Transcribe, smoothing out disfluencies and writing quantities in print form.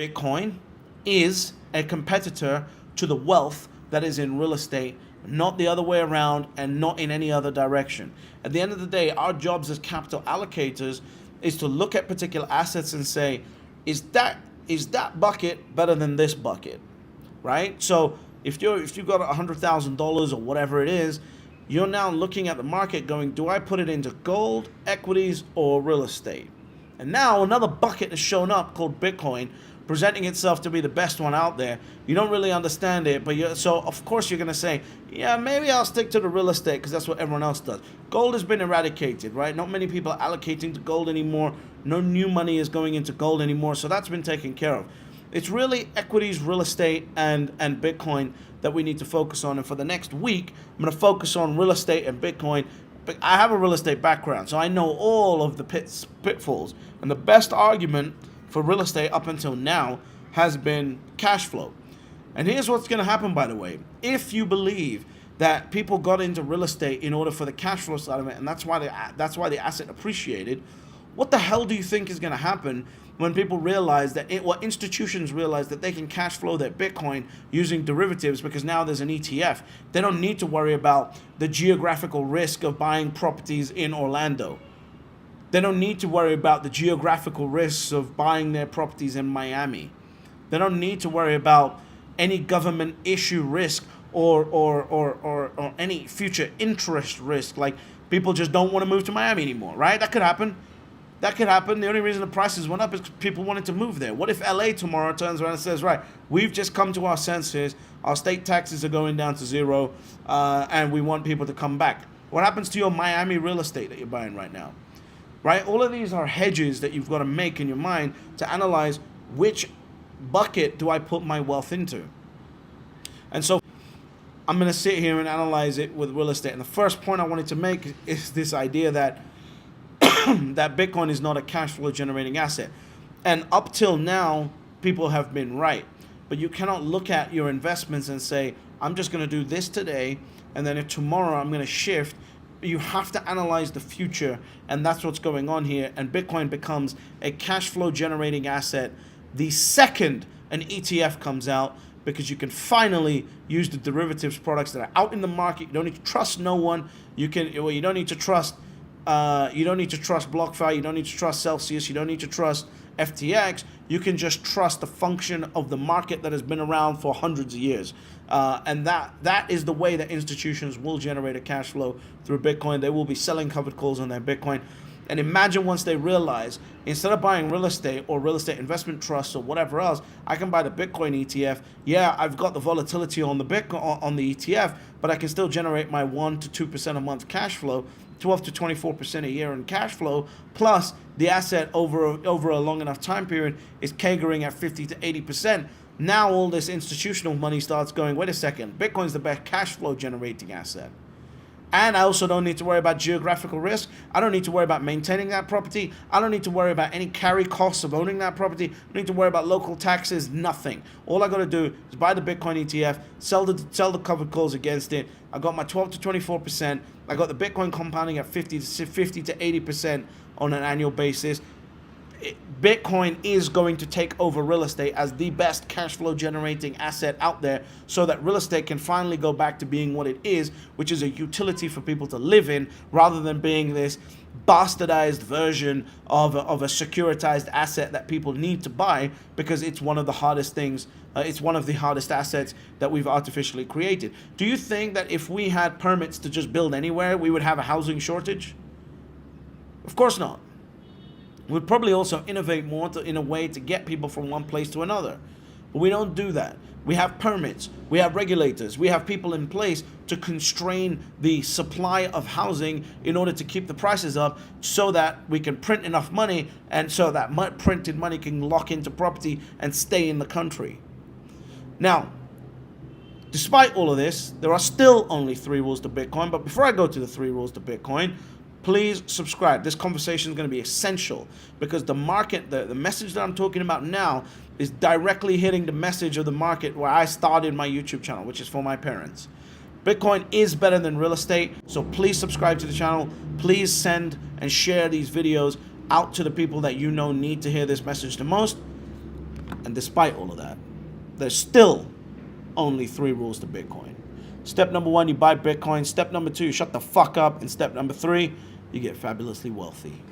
Bitcoin is a competitor to the wealth that is in real estate, not the other way around and not in any other direction. At the end of the day, our jobs as capital allocators is to look at particular assets and say, is that bucket better than this bucket, right? So if you've got $100,000 or whatever it is, you're now looking at the market going, do I put it into gold, equities, or real estate? And now another bucket has shown up called Bitcoin, presenting itself to be the best one out there. You don't really understand it, but so of course you're going to say, yeah, maybe I'll stick to the real estate because that's what everyone else does. Gold has been eradicated, right? Not many people are allocating to gold anymore. No new money is going into gold anymore, so that's been taken care of. It's really equities, real estate, and Bitcoin that we need to focus on. And for the next week, I'm going to focus on real estate and Bitcoin. But I have a real estate background, so I know all of the pitfalls. And the best argument for real estate up until now has been cash flow. And here's what's going to happen, by the way. If you believe that people got into real estate in order for the cash flow side of it, and that's why the asset appreciated, what the hell do you think is going to happen when people realize that institutions realize that they can cash flow their Bitcoin using derivatives because now there's an ETF? They don't need to worry about the geographical risk of buying properties in Orlando. They don't need to worry about the geographical risks of buying their properties in Miami. They don't need to worry about any government issue risk or any future interest risk. Like, people just don't want to move to Miami anymore, right? That could happen. That could happen. The only reason the prices went up is people wanted to move there. What if LA tomorrow turns around and says, right, we've just come to our senses, our state taxes are going down to zero, and we want people to come back? What happens to your Miami real estate that you're buying right now? Right? All of these are hedges that you've got to make in your mind to analyze which bucket do I put my wealth into. And so I'm going to sit here and analyze it with real estate. And the first point I wanted to make is this idea that that Bitcoin is not a cash flow generating asset. And up till now, people have been right. But you cannot look at your investments and say, I'm just going to do this today, and then if tomorrow I'm going to shift. You have to analyze the future, and that's what's going on here. And Bitcoin becomes a cash flow generating asset the second an ETF comes out, because you can finally use the derivatives products that are out in the market. You don't need to trust no one. You don't need to trust BlockFi. You don't need to trust Celsius. You don't need to trust FTX. You can just trust the function of the market that has been around for hundreds of years. And that is the way that institutions will generate a cash flow through Bitcoin. They will be selling covered calls on their Bitcoin. And imagine once they realize, instead of buying real estate or real estate investment trusts or whatever else, I can buy the Bitcoin ETF. Yeah, I've got the volatility on the Bitcoin on the ETF, but I can still generate my 1 to 2% a month cash flow, 12 to 24% a year in cash flow, plus the asset over a long enough time period is catering at 50 to 80%. Now all this institutional money starts going, wait a second, Bitcoin's the best cash flow generating asset. And I also don't need to worry about geographical risk. I don't need to worry about maintaining that property. I don't need to worry about any carry costs of owning that property. I don't need to worry about local taxes, nothing. All I got to do is buy the Bitcoin ETF, sell the covered calls against it. I got my 12 to 24%. I got the Bitcoin compounding at 50 to 80% on an annual basis. Bitcoin is going to take over real estate as the best cash flow generating asset out there, so that real estate can finally go back to being what it is, which is a utility for people to live in, rather than being this bastardized version of a securitized asset that people need to buy because it's one of the hardest things. It's one of the hardest assets that we've artificially created. Do you think that if we had permits to just build anywhere, we would have a housing shortage? Of course not. We'd probably also innovate more in a way to get people from one place to another. But we don't do that. We have permits, we have regulators, we have people in place to constrain the supply of housing in order to keep the prices up, so that we can print enough money, and so that printed money can lock into property and stay in the country. Now, despite all of this, there are still only 3 rules to Bitcoin. But before I go to the 3 rules to Bitcoin, please subscribe. This conversation is going to be essential, because the market, the message that I'm talking about now is directly hitting the message of the market where I started my YouTube channel, which is for my parents. Bitcoin is better than real estate, so please subscribe to the channel. Please send and share these videos out to the people that you know need to hear this message the most. And despite all of that, there's still only 3 rules to Bitcoin. Step number 1, you buy Bitcoin. Step number 2, shut the fuck up. And step number 3, you get fabulously wealthy.